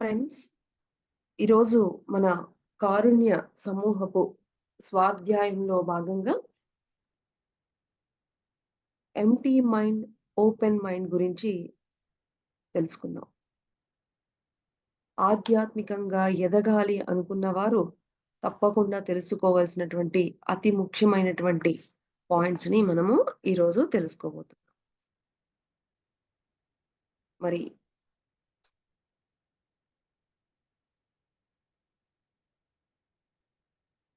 Friends, ఈరోజు మన కారుణ్య సమూహపు స్వాధ్యాయంలో భాగంగా ఎంప్టీ మైండ్, ఓపెన్ మైండ్ గురించి తెలుసుకుందాం. ఆధ్యాత్మికంగా ఎదగాలి అనుకున్న వారు తప్పకుండా తెలుసుకోవాల్సినటువంటి అతి ముఖ్యమైనటువంటి పాయింట్స్‌ని మనము ఈరోజు తెలుసుకోబోతున్నాం. మరి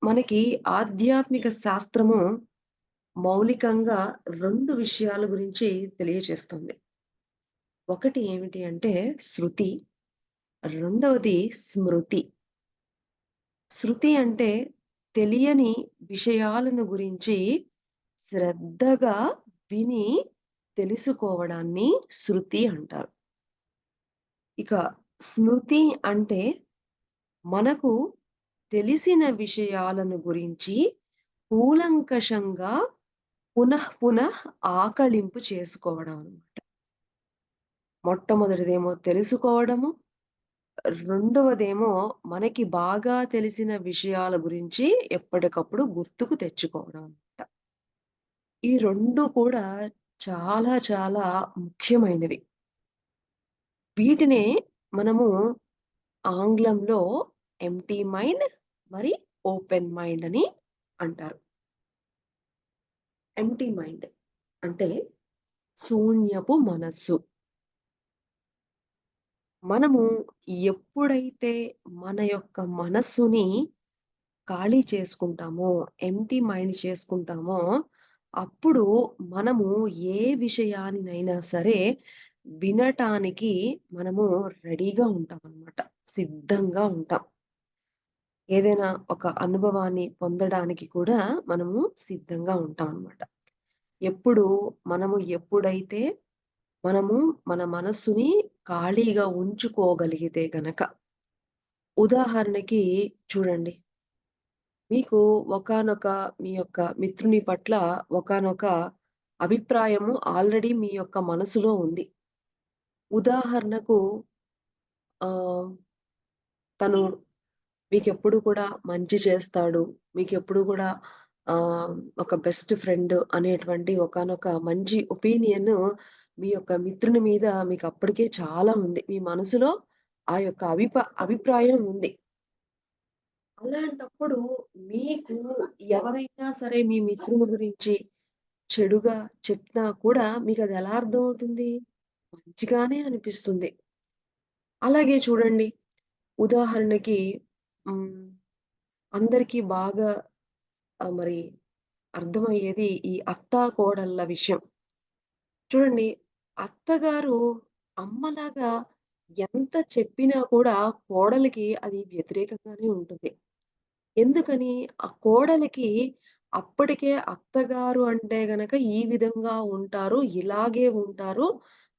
మనకి ఆధ్యాత్మిక శాస్త్రము మౌలికంగా 2 విషయాల గురించి తెలియచేస్తుంది. ఒకటి ఏమిటి అంటే శృతి, రెండవది స్మృతి. శృతి అంటే తెలియని విషయాలను గురించి శ్రద్ధగా విని తెలుసుకోవడాన్ని శృతి అంటారు. ఇక స్మృతి అంటే మనకు తెలిసిన విషయాలను గురించి కూలంకషంగా పునః ఆకళింపు చేసుకోవడం అన్నమాట. మొట్టమొదటిదేమో తెలుసుకోవడము, రెండవదేమో మనకి బాగా తెలిసిన విషయాల గురించి ఎప్పటికప్పుడు గుర్తుకు తెచ్చుకోవడం అన్నమాట. ఈ 2 కూడా చాలా చాలా ముఖ్యమైనవి. వీటినే మనము ఆంగ్లంలో ఎంప్టీ మైండ్ మరి ఓపెన్ మైండ్ అని అంటారు. ఎంప్టీ మైండ్ అంటే శూన్యపు మనస్సు. మనము ఎప్పుడైతే మన యొక్క మనస్సుని ఖాళీ చేసుకుంటామో, ఎంప్టీ మైండ్ చేసుకుంటామో, అప్పుడు మనము ఏ విషయానినైనా సరే వినటానికి మనము రెడీగా ఉంటామనమాట. సిద్ధంగా ఉంటాం. ఏదైనా ఒక అనుభవాన్ని పొందడానికి కూడా మనము సిద్ధంగా ఉంటామనమాట. ఎప్పుడు ఎప్పుడైతే మనము మన మనస్సుని ఖాళీగా ఉంచుకోగలిగితే గనక. ఉదాహరణకి చూడండి. మీకు ఒకానొక మీ యొక్క మిత్రుని పట్ల ఒకానొక అభిప్రాయము ఆల్రెడీ మీ యొక్క మనసులో ఉంది. ఉదాహరణకు ఆహ్, తను మీకెప్పుడు కూడా మంచి చేస్తాడు. మీకెప్పుడు కూడా ఆహ్, ఒక బెస్ట్ ఫ్రెండ్ అనేటువంటి ఒకానొక మంచి ఒపీనియన్ మీ యొక్క మిత్రుని మీద మీకప్పటికే చాలా ఉంది. మీ మనసులో ఆ యొక్క అభిప్రాయం ఉంది. అలాంటప్పుడు మీకు ఎవరైనా సరే మీ మిత్రుని గురించి చెడుగా చెప్పినా కూడా మీకది ఎలా అర్థమవుతుంది? మంచిగానే అనిపిస్తుంది. అలాగే చూడండి ఉదాహరణకి హ్మ్. అందరికీ బాగా మరి అర్థమయ్యేది ఈ అత్తా, కోడళ్ళ విషయం. చూడండి అత్తగారు అమ్మలాగా ఎంత చెప్పినా కూడా కోడలికి అది వ్యతిరేకంగానే ఉంటుంది. ఎందుకని? ఆ కోడలికి అప్పటికే అత్తగారు అంటే గనక ఈ విధంగా ఉంటారు, ఇలాగే ఉంటారు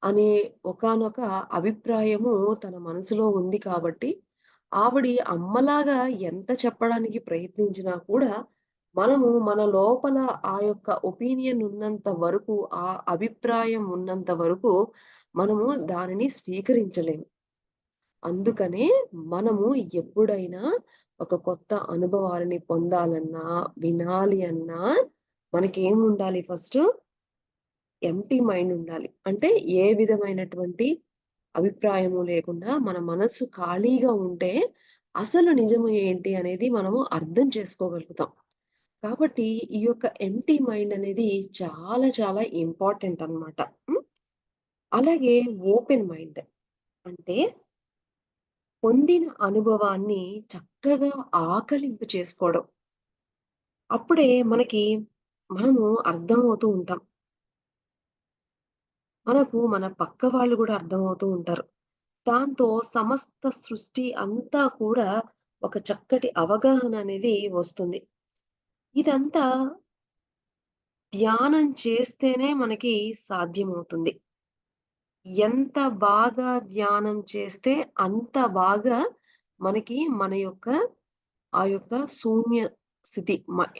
అనే ఒకానొక అభిప్రాయము తన మనసులో ఉంది కాబట్టి, ఆవిడి అమ్మలాగా ఎంత చెప్పడానికి ప్రయత్నించినా కూడా, మనము మన లోపల ఆ యొక్క ఒపీనియన్ ఉన్నంత వరకు, ఆ అభిప్రాయం ఉన్నంత వరకు మనము దానిని స్వీకరించలేము. అందుకనే మనము ఎప్పుడైనా ఒక కొత్త అనుభవాలని పొందాలన్నా, వినాలి అన్నా మనకేముండాలి ఫస్టు? ఎంప్టీ మైండ్ ఉండాలి. అంటే ఏ విధమైనటువంటి అభిప్రాయము లేకుండా మన మనస్సు ఖాళీగా ఉంటే అసలు నిజము ఏంటి అనేది మనము అర్థం చేసుకోగలుగుతాం. కాబట్టి ఈ యొక్క ఎంప్టీ మైండ్ అనేది చాలా చాలా ఇంపార్టెంట్ అన్నమాట. హ్మ్. అలాగే ఓపెన్ మైండ్ అంటే పొందిన అనుభవాన్ని చక్కగా ఆకలింపు చేసుకోవడం. అప్పుడే మనము అర్థమవుతూ ఉంటాం. మనకు మన పక్క వాళ్ళు గూడా అర్థమవుతూ ఉంటారు. దాంతో సమస్త సృష్టి అంతా కూడా ఒక చక్కటి అవగాహన అనేది వస్తుంది. ఇదంతా ధ్యానం చేస్తేనే మనకి సాధ్యమవుతుంది. ఎంత బాగా ధ్యానం చేస్తే అంత బాగా మనకి మన యొక్క ఆ యొక్క శూన్య స్థితి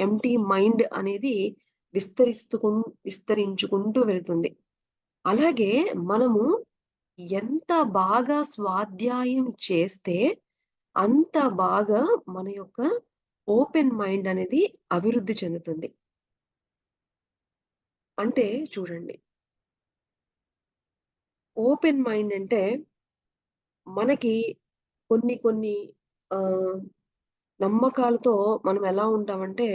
ఎంప్టీ మైండ్ అనేది విస్తరించుకుంటూ వెళ్తుంది. అలాగే మనము ఎంత బాగా స్వాధ్యాయం చేస్తే, అంత బాగా మన యొక్క ఓపెన్ మైండ్ అనేది అభివృద్ధి చెందుతుంది. అంటే చూడండి, ఓపెన్ మైండ్ అంటే మనకి కొన్ని కొన్ని ఆహ్, నమ్మకాలతో మనం ఎలా ఉంటామంటే,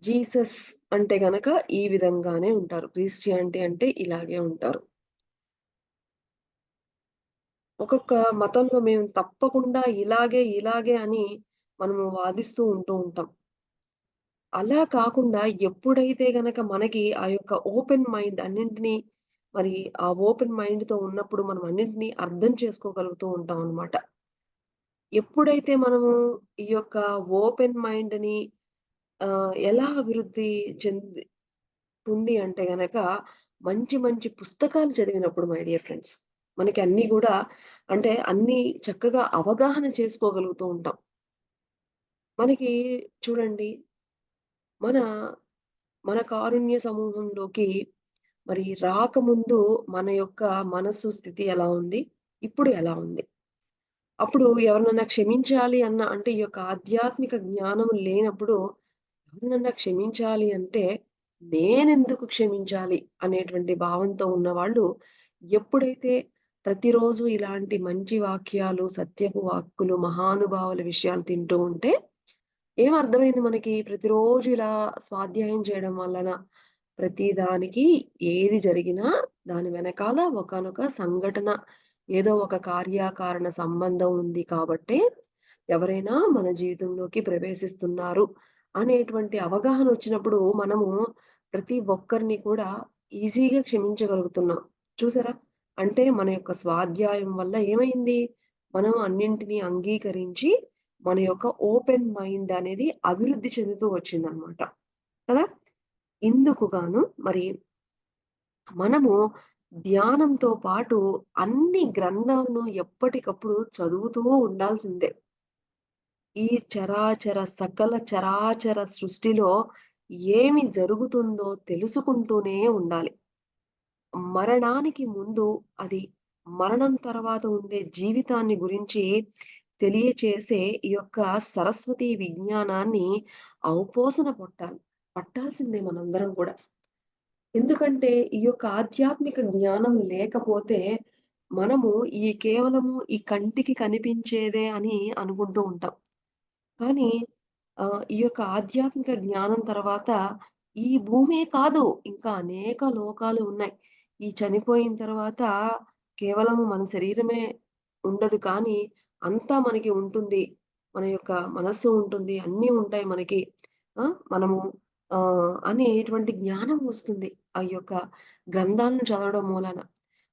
జీసస్ అంటే గనక ఈ విధంగానే ఉంటారు. క్రిస్టియానిటీ అంటే ఇలాగే ఉంటారు. ఒక్కొక్క మతంలో మేము తప్పకుండా ఇలాగే, ఇలాగే అని మనము వాదిస్తూ ఉంటాం. అలా కాకుండా ఎప్పుడైతే గనక మనకి ఆ యొక్క ఓపెన్ మైండ్ అన్నింటిని మరి ఆ ఓపెన్ మైండ్‌తో ఉన్నప్పుడు మనం అన్నింటిని అర్థం చేసుకోగలుగుతూ ఉంటామనమాట. ఎప్పుడైతే మనము ఈ యొక్క ఓపెన్ మైండ్‌ని ఎలా అభివృద్ధి చెందుతుంది అంటే గనక మంచి మంచి పుస్తకాలు చదివినప్పుడు మై డియర్ ఫ్రెండ్స్. మనకి అన్నీ గూడా అంటే అన్నీ చక్కగా అవగాహన చేసుకోగలుగుతూ ఉంటాం. మనకి చూడండి మన మన కారుణ్య సమూహంలోకి మరి రాకముందు మన యొక్క మనస్సు స్థితి ఎలా ఉంది? ఇప్పుడు ఎలా ఉంది? అప్పుడు ఎవరినన్నా క్షమించాలి అన్న అంటే ఈ యొక్క ఆధ్యాత్మిక జ్ఞానం లేనప్పుడు ఎవరినన్నా క్షమించాలి అంటే నేనెందుకు క్షమించాలి అనేటువంటి భావంతో ఉన్నవాళ్ళు ఎప్పుడైతే ప్రతిరోజు ఇలాంటి మంచి వాక్యాలు, సత్యపు వాక్కులు, మహానుభావుల విషయాలు తింటూ ఉంటే ఏమర్థమైంది మనకి? ప్రతిరోజు ఇలా స్వాధ్యాయం చేయడం వలన ప్రతి దానికి ఏది జరిగినా దాని వెనకాల ఒకానొక సంఘటన, ఏదో ఒక కార్యకారణ సంబంధం ఉంది కాబట్టే ఎవరైనా మన జీవితంలోకి ప్రవేశిస్తున్నారు అనేటువంటి అవగాహనొచ్చినప్పుడు మనము ప్రతి ఒక్కరిని కూడా ఈజీగా క్షమించగలుగుతున్నాం. చూసారా? అంటే మన యొక్క స్వాధ్యాయం వల్ల ఏమైంది? మనం అన్నింటిని అంగీకరించి మన యొక్క ఓపెన్ మైండ్ అనేది అభివృద్ధి చెందుతూ వచ్చిందనమాట. కదా! ఇందుకు గాను మరి మనము ధ్యానంతో పాటు అన్ని గ్రంథాలను ఎప్పటికప్పుడు చదువుతూ ఉండాల్సిందే. ఈ చరాచర సకల చరాచర సృష్టిలో ఏమి జరుగుతుందో తెలుసుకుంటూనే ఉండాలి. మరణానికి ముందు అది, మరణం తర్వాత ఉండే జీవితాన్ని గురించి తెలియచేసే ఈ యొక్క సరస్వతి విజ్ఞానాన్ని అవపోసన పట్టాల్సిందే మనందరం కూడా. ఎందుకంటే ఈ యొక్క ఆధ్యాత్మిక జ్ఞానం లేకపోతే మనము కేవలము ఈ కంటికి కనిపించేదే అని అనుకుంటూ ఉంటాం. కానీ ఈ యొక్క ఆధ్యాత్మిక జ్ఞానం తర్వాత ఈ భూమే కాదు, ఇంకా అనేక లోకాలు ఉన్నాయి. ఈ చనిపోయిన తర్వాత కేవలం మన శరీరమే ఉండదు కానీ, అంతా మనకి ఉంటుంది. మన యొక్క మనస్సు ఉంటుంది. అన్నీ ఉంటాయి మనకి. మనము అనేటువంటి జ్ఞానం వస్తుంది. ఆ యొక్క గ్రంథాలను చదవడం మూలాన.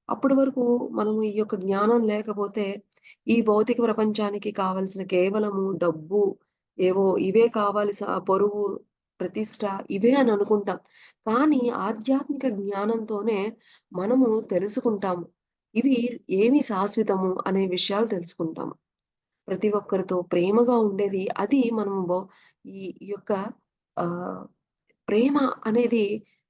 అప్పటి వరకు మనము ఈ యొక్క జ్ఞానం లేకపోతే, ఈ భౌతిక ప్రపంచానికి కావాల్సిన కేవలము డబ్బు, ఏవో ఇవే కావాలి పరువు, ప్రతిష్ట ఇవే అని అనుకుంటాం. కానీ ఆధ్యాత్మిక జ్ఞానంతోనే మనము తెలుసుకుంటాము. ఇవి ఏమి శాశ్వతము అనే విషయాలు తెలుసుకుంటాము. ప్రతి ఒక్కరితో ప్రేమగా ఉండేది అది మనము ఈ యొక్క ఆహ్ ప్రేమ అనేది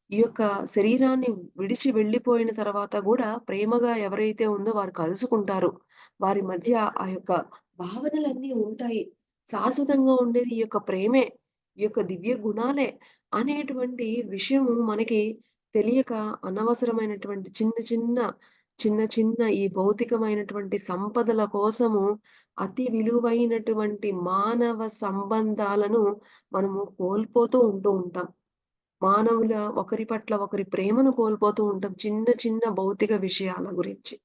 ఈ యొక్క శరీరాన్ని విడిచి వెళ్ళిపోయిన తర్వాత గూడా ప్రేమగా ఎవరైతే ఉందో వారు కలుసుకుంటారు. వారి మధ్య ఆ యొక్క భావనలన్నీ ఉంటాయి. శాశ్వతంగా ఉండేది ఈ యొక్క ప్రేమే. ఈ యొక్క దివ్య గుణాలే అనేటువంటి విషయము మనకి తెలియక అనవసరమైనటువంటి చిన్న చిన్న ఈ భౌతికమైనటువంటి సంపదల కోసము అతి విలువైనటువంటి మానవ సంబంధాలను మనము కోల్పోతూ ఉంటాం. మానవుల ఒకరి పట్ల ఒకరి ప్రేమను కోల్పోతూ ఉంటాం. చిన్న చిన్న భౌతిక విషయాల గురించి.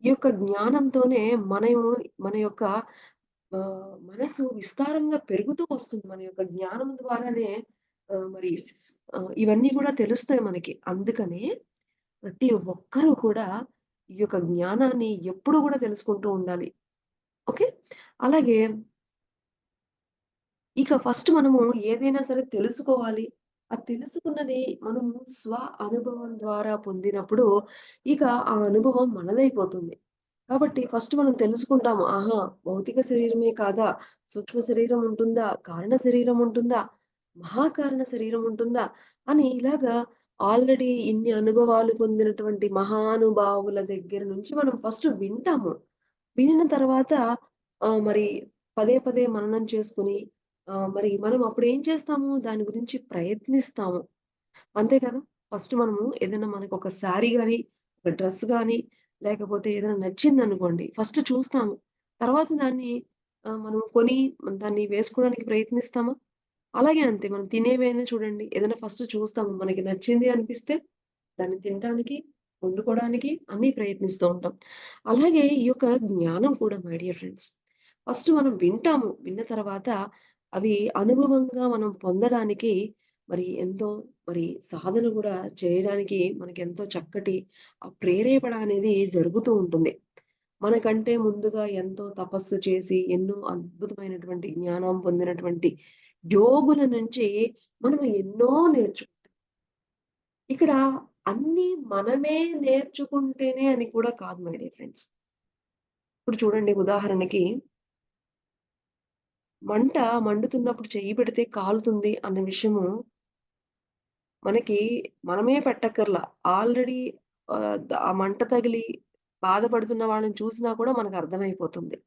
ఈ యొక్క జ్ఞానంతోనే మనము మన యొక్క మనసు విస్తారంగా పెరుగుతూ వస్తుంది. మన యొక్క జ్ఞానం ద్వారానే మరి ఇవన్నీ కూడా తెలుస్తాయి మనకి. అందుకనే ప్రతి ఒక్కరూ కూడా ఈ యొక్క జ్ఞానాన్ని ఎప్పుడు కూడా తెలుసుకుంటూ ఉండాలి. ఓకే. అలాగే ఇక ఫస్ట్ మనము ఏదైనా సరే తెలుసుకోవాలి. అది తెలుసుకున్నది మనము స్వ అనుభవం ద్వారా పొందినప్పుడు, ఇక ఆ అనుభవం మనదైపోతుంది. కాబట్టి ఫస్ట్ మనం తెలుసుకుంటాము. ఆహా! భౌతిక శరీరమే కాదా? సూక్ష్మ శరీరం ఉంటుందా? కారణ శరీరం ఉంటుందా? మహాకారణ శరీరం ఉంటుందా? అని ఇలాగా ఆల్రెడీ ఇన్ని అనుభవాలు పొందినటువంటి మహానుభావుల దగ్గర నుంచి మనం ఫస్ట్ వింటాము. వినిన తర్వాత మరి పదే పదే మననం చేసుకొని మరి మనం అప్పుడేం చేస్తాము? దాని గురించి ప్రయత్నిస్తాము. అంతే కదా! ఫస్ట్ మనము ఏదైనా మనకొక శారీ గాని, ఒక డ్రెస్ గాని, లేకపోతే ఏదైనా నచ్చిందనుకోండి, ఫస్ట్ చూస్తాము. తర్వాత దాన్ని మనం కొని దాన్ని వేసుకోవడానికి ప్రయత్నిస్తామా? అలాగే అంతే మనం తినేవైనా చూడండి. ఏదైనా ఫస్ట్ చూస్తాము. మనకి నచ్చింది అనిపిస్తే దాన్ని తినటానికి, వండుకోవడానికి అన్నీ ప్రయత్నిస్తూ ఉంటాం. అలాగే ఈ యొక్క జ్ఞానం కూడా మై డియర్ ఫ్రెండ్స్. ఫస్ట్ మనం వింటాము. విన్న తర్వాత అవి అనుభవంగా మనం పొందడానికి మరి ఎంతో మరి సాధన గూడా చేయడానికి మనకెంతో చక్కటి ప్రేరేపణ అనేది జరుగుతూ ఉంటుంది. మనకంటే ముందుగా ఎంతో తపస్సు చేసి, ఎన్నో అద్భుతమైనటువంటి జ్ఞానం పొందినటువంటి యోగుల నుంచి మనం ఎన్నో ఇక్కడ అన్నీ మనమే నేర్చుకుంటేనే అని కూడా కాదు మై డియర్ ఫ్రెండ్స్. ఇప్పుడు చూడండి ఉదాహరణకి మంట మండుతున్నప్పుడు చెయ్యి పెడితే కాలుతుంది అన్న విషయము మనకి మనమే పెట్టక్కర్లా. ఆల్రెడీ ఆ మంట తగిలి బాధపడుతున్న వాళ్ళని చూసినా కూడా మనకర్థమైపోతుంది.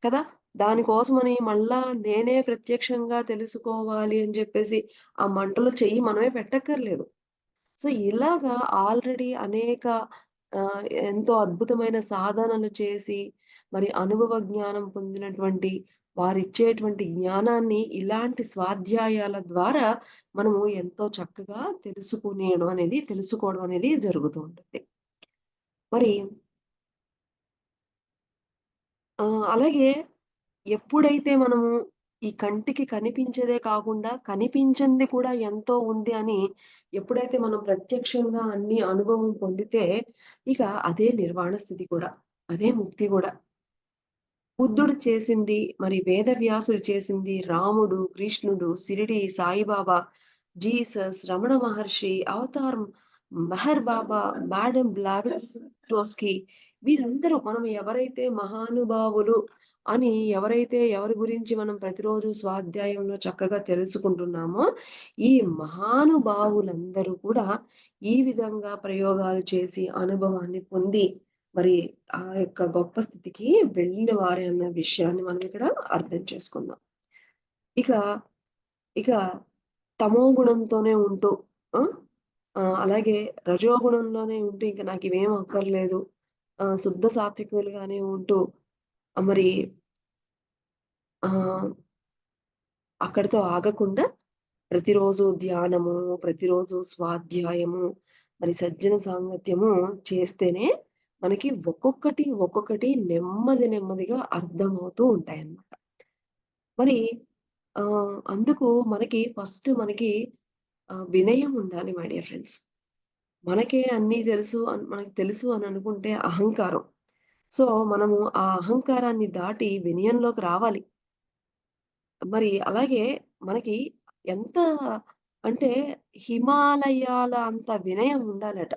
కదా! దానికోసమని మళ్ళా నేనే ప్రత్యక్షంగా తెలుసుకోవాలి అని జెప్పేసి ఆ మంటలో చెయ్యి మనమే పెట్టక్కర్లేదు. సో, ఇలాగా ఆల్రెడీ అనేక ఎంతో అద్భుతమైన సాధనలు చేసి, మరి అనుభవ జ్ఞానం పొందినటువంటి వారిచ్చేటువంటి జ్ఞానాన్ని ఇలాంటి స్వాధ్యాయాల ద్వారా మనము ఎంతో చక్కగా తెలుసుకోవడం అనేది జరుగుతూ ఉంటుంది. మరి అలాగే ఎప్పుడైతే మనము ఈ కంటికి కనిపించేదే కాకుండా, కనిపించనిది కూడా ఎంతో ఉంది అని ఎప్పుడైతే మనం ప్రత్యక్షంగా అన్ని అనుభవం పొందితే, ఇక అదే నిర్వాణ స్థితి కూడా. అదే ముక్తి గూడా. బుద్ధుడు చేసింది, మరి వేదవ్యాసుడు చేసింది, రాముడు, కృష్ణుడు, షిరిడి సాయిబాబా, జీసస్, రమణ మహర్షి, అవతార్ మెహర్ బాబా, మేడమ్ బ్లావెట్స్‌టోస్కి వీరందరూ మనం ఎవరైతే మహానుభావులు అని ఎవరి గురించి మనం ప్రతిరోజు స్వాధ్యాయంలో చక్కగా తెలుసుకుంటున్నామో, ఈ మహానుభావులందరూ కూడా ఈ విధంగా ప్రయోగాలు చేసి అనుభవాన్ని పొంది మరి ఆ యొక్క గొప్ప స్థితికి వెళ్ళిన వారే అన్న విషయాన్ని మనం ఇక్కడ అర్థం చేసుకుందాం. ఇక, ఇక తమో గుణంతోనే ఉంటూ ఆ! అలాగే రజోగుణంలోనే ఉంటూ ఇంక నాకివేం అక్కర్లేదు. శుద్ధ సాత్వికులుగానే ఉంటూ మరి ఆహ్, అక్కడితో ఆగకుండా ప్రతిరోజు ధ్యానము, ప్రతిరోజు స్వాధ్యాయము, మరి సజ్జన సాంగత్యము చేస్తేనే మనకి ఒక్కొక్కటి నెమ్మదిగా అర్థమవుతూ ఉంటాయన్నమాట. మరి అందుకు మనకి ఫస్ట్ వినయం ఉండాలి మై డియర్ ఫ్రెండ్స్. మనకే అన్నీ మనకు తెలుసు అని అనుకుంటే అహంకారం. సో, మనము ఆ అహంకారాన్ని దాటి వినయంలోకి రావాలి. మరి అలాగే మనకి ఎంత అంటే హిమాలయాల అంత వినయం ఉండాలట.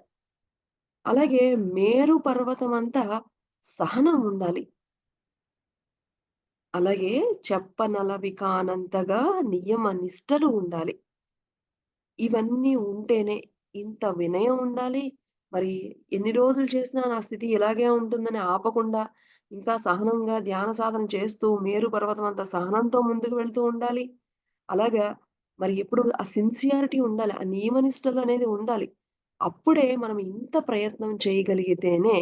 అలాగే మేరు పర్వతమంత సహనం ఉండాలి. అలాగే చెప్పనలవి కానంతగా నియమ నిష్టలు ఉండాలి. ఇవన్నీ ఉంటేనే ఇంత వినయం ఉండాలి. మరి ఎన్ని రోజులు చేసినా నా స్థితి ఇలాగే ఉంటుందని ఆపకుండా, ఇంకా సహనంగా ధ్యాన సాధన చేస్తూ మేరు పర్వతం అంత సహనంతో ముందుకు వెళ్తూ ఉండాలి. అలాగా మరి ఎప్పుడు ఆ సిన్సియారిటీ ఉండాలి. ఆ నియమనిష్టలనేది ఉండాలి. అప్పుడే మనం ఇంత ప్రయత్నం చేయగలిగితేనే,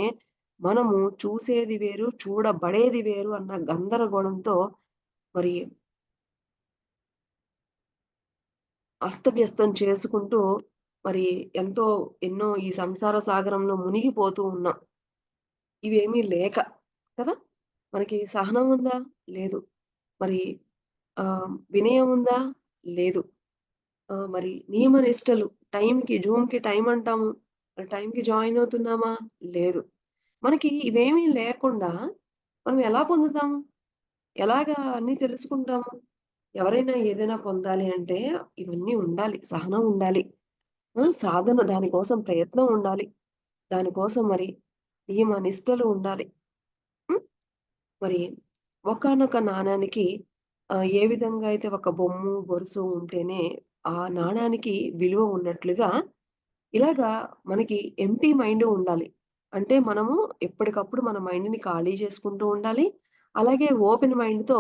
మనము చూసేది వేరు, చూడబడేది వేరు అన్న గందరగోళంతో మరి అస్తవ్యస్తం చేసుకుంటూ, మరి ఎంతో ఎన్నో ఈ సంసార సాగరంలో మునిగిపోతూ ఉన్నాం. ఇవేమీ లేక కదా! మనకి సహనం ఉందా? లేదు. మరి వినయం ఉందా? లేదు. మరి నియమ నిష్టలు జూమ్‌కి టైం అంటాము. మరి టైంకి జాయిన్ అవుతున్నామా? లేదు. మనకి ఇవేమీ లేకుండా మనం ఎలా పొందుతాము? ఎలాగా అన్నీ తెలుసుకుంటాము? ఎవరైనా ఏదైనా పొందాలి అంటే ఇవన్నీ ఉండాలి. సహనం ఉండాలి. సాధన దానికోసం ప్రయత్నం ఉండాలి. దానికోసం మరి నియమ నిష్టలు ఉండాలి. హ్మ్. మరి ఒకానొక నాణానికి ఏ విధంగా అయితే ఒక బొమ్ము, గొలుసు ఉంటేనే ఆ నాణానికి విలువ ఉన్నట్లుగా ఇలాగా మనకి ఎంప్టీ మైండ్ ఉండాలి. అంటే మనము ఎప్పటికప్పుడు మన మైండ్‌ని ఖాళీ చేసుకుంటూ ఉండాలి. అలాగే ఓపెన్ మైండ్‌తో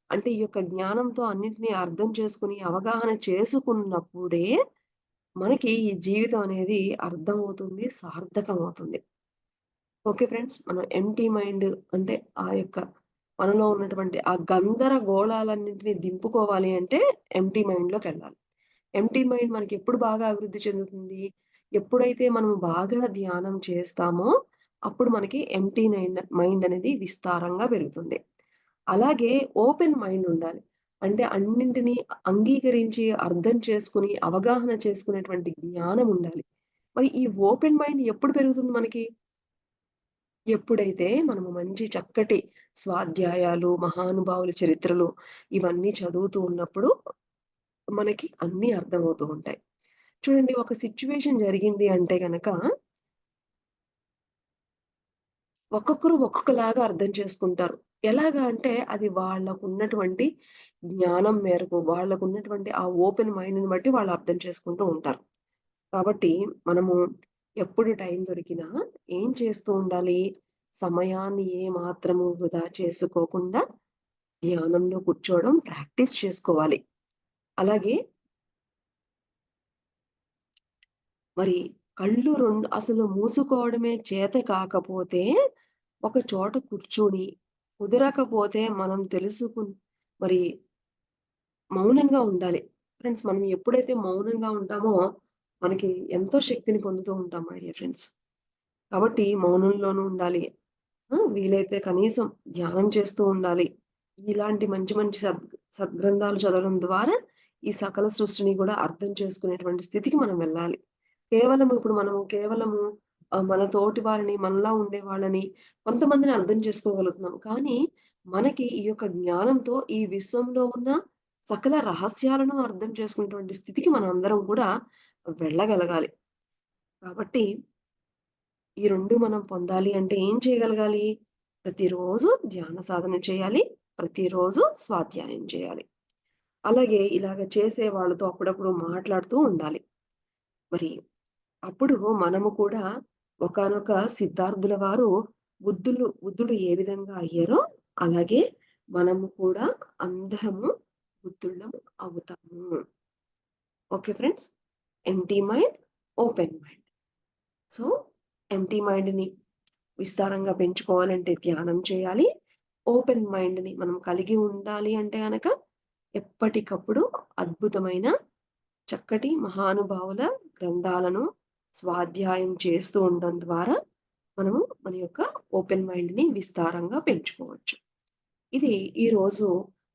అంటే ఈ యొక్క జ్ఞానంతో అన్నింటిని అర్థం చేసుకొని, అవగాహన చేసుకున్నప్పుడే మనకి ఈ జీవితం అనేది అర్థమవుతుంది, సార్థకమవుతుంది. Okay friends. మనం ఎంప్టీ మైండ్ అంటే ఆ యొక్క మనలో ఉన్నటువంటి ఆ గందరగోళాలన్నింటిని దింపుకోవాలి అంటే ఎంప్టీ మైండ్‌లోకెళ్ళాలి. ఎంప్టీ మైండ్ మనకెప్పుడు బాగా అభివృద్ధి చెందుతుంది? ఎప్పుడైతే మనం బాగా ధ్యానం చేస్తామో, అప్పుడు మనకి ఎంప్టీ మైండ్ అనేది విస్తారంగా పెరుగుతుంది. అలాగే ఓపెన్ మైండ్ ఉండాలి. అంటే అన్నింటిని అంగీకరించి, అర్థం చేసుకొని, అవగాహన చేసుకునేటువంటి జ్ఞానం ఉండాలి. మరి ఈ ఓపెన్ మైండ్ ఎప్పుడు పెరుగుతుంది మనకి? ఎప్పుడైతే మనము మంచి చక్కటి స్వాధ్యాయాలు, మహానుభావుల చరిత్రలు ఇవన్నీ చదువుతూ ఉన్నప్పుడు మనకి అన్నీ అర్థమవుతూ ఉంటాయి. చూడండి ఒక సిట్యుయేషన్ జరిగింది అంటే గనక, ఒక్కొక్కరు ఒక్కొక్కలాగా అర్థం చేసుకుంటారు. ఎలాగా అంటే అది వాళ్ళకున్నటువంటి జ్ఞానం మేరకు, వాళ్ళకున్నటువంటి ఆ ఓపెన్ మైండ్‌ని బట్టి వాళ్ళు అర్థం చేసుకుంటూ ఉంటారు. కాబట్టి మనము ఎప్పుడు టైం దొరికినా ఏం చేస్తూ ఉండాలి? సమయాన్ని ఏ మాత్రము వృధా చేసుకోకుండా ధ్యానంలో కూర్చోవడం ప్రాక్టీస్ చేసుకోవాలి. అలాగే మరి కళ్ళు అసలు మూసుకోవడమే చేత కాకపోతే, ఒక చోట కూర్చొని, కుదరకపోతే మనం మరి మౌనంగా ఉండాలి. ఫ్రెండ్స్ మనం ఎప్పుడైతే మౌనంగా ఉంటామో, మనకి ఎంతో శక్తిని పొందుతూ ఉంటాం మై డియర్ ఫ్రెండ్స్. కాబట్టి మౌనంలోనూ ఉండాలి. వీలైతే కనీసం ధ్యానం చేస్తూ ఉండాలి. ఇలాంటి మంచి మంచి సద్గ్రంథాలు చదవడం ద్వారా, ఈ సకల సృష్టిని గూడా అర్థం చేసుకునేటువంటి స్థితికి మనం వెళ్ళాలి. కేవలము మన తోటి వారిని, మనలా ఉండేవాళ్ళని కొంతమందిని అర్థం చేసుకోగలుగుతున్నాం. కానీ, మనకి ఈ యొక్క జ్ఞానంతో ఈ విశ్వంలో ఉన్న సకల రహస్యాలను అర్థం చేసుకునేటువంటి స్థితికి మనమందరం కూడా వెళ్ళగలగాలి. కాబట్టి ఈ 2 మనం పొందాలి అంటే ఏం చేయగలగాలి? ప్రతిరోజు ధ్యాన సాధన చేయాలి. ప్రతిరోజు స్వాధ్యాయం చేయాలి. అలాగే ఇలాగ చేసే వాళ్ళతో అప్పుడప్పుడు మాట్లాడుతూ ఉండాలి. మరి అప్పుడు మనము కూడా ఒకానొక సిద్ధార్థుల వారు బుద్ధుడు ఏ విధంగా అయ్యారో, అలాగే మనము కూడా అందరము బుద్ధుళ్ళం అవుతాము. Okay friends. Empty mind, open mind. So, empty మైండ్‌ని విస్తారంగా పెంచుకోవాలంటే ధ్యానం చేయాలి. ఓపెన్ మైండ్‌ని మనం కలిగి ఉండాలి అంటే గనక ఎప్పటికప్పుడు అద్భుతమైన చక్కటి మహానుభావుల గ్రంథాలను స్వాధ్యాయం చేస్తూ ఉండడం ద్వారా మనము మన యొక్క ఓపెన్ మైండ్‌ని విస్తారంగా పెంచుకోవచ్చు. ఇది ఈరోజు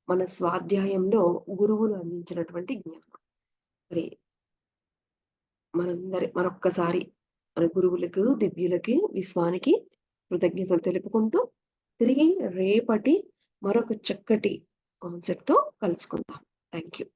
మన స్వాధ్యాయంలో గురువులు అందించినటువంటి జ్ఞానం. మరి మరొక్కసారి మన గురువులకు, దివ్యులకి, విశ్వానికి కృతజ్ఞతలు తెలుపుకుంటూ తిరిగి రేపటి మరొక చక్కటి కాన్సెప్ట్‌తో కలుసుకుందాం. Thank you.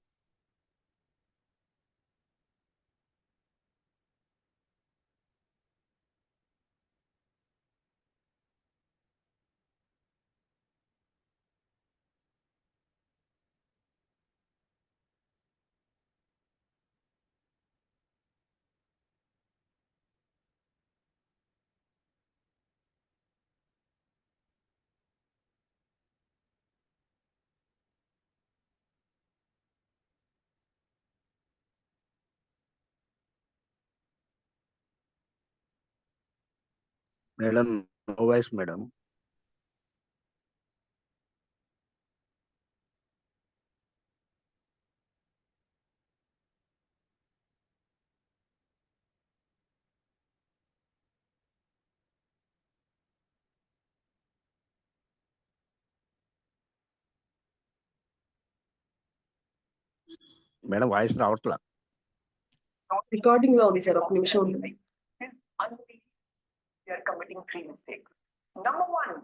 Madam, no voice madam. Madam voice రావట్లా. రికార్డింగ్‌లో ఉంది సార్. ఒక్క నిమిషం ఉండండి. You are committing 3 mistakes. Number 1,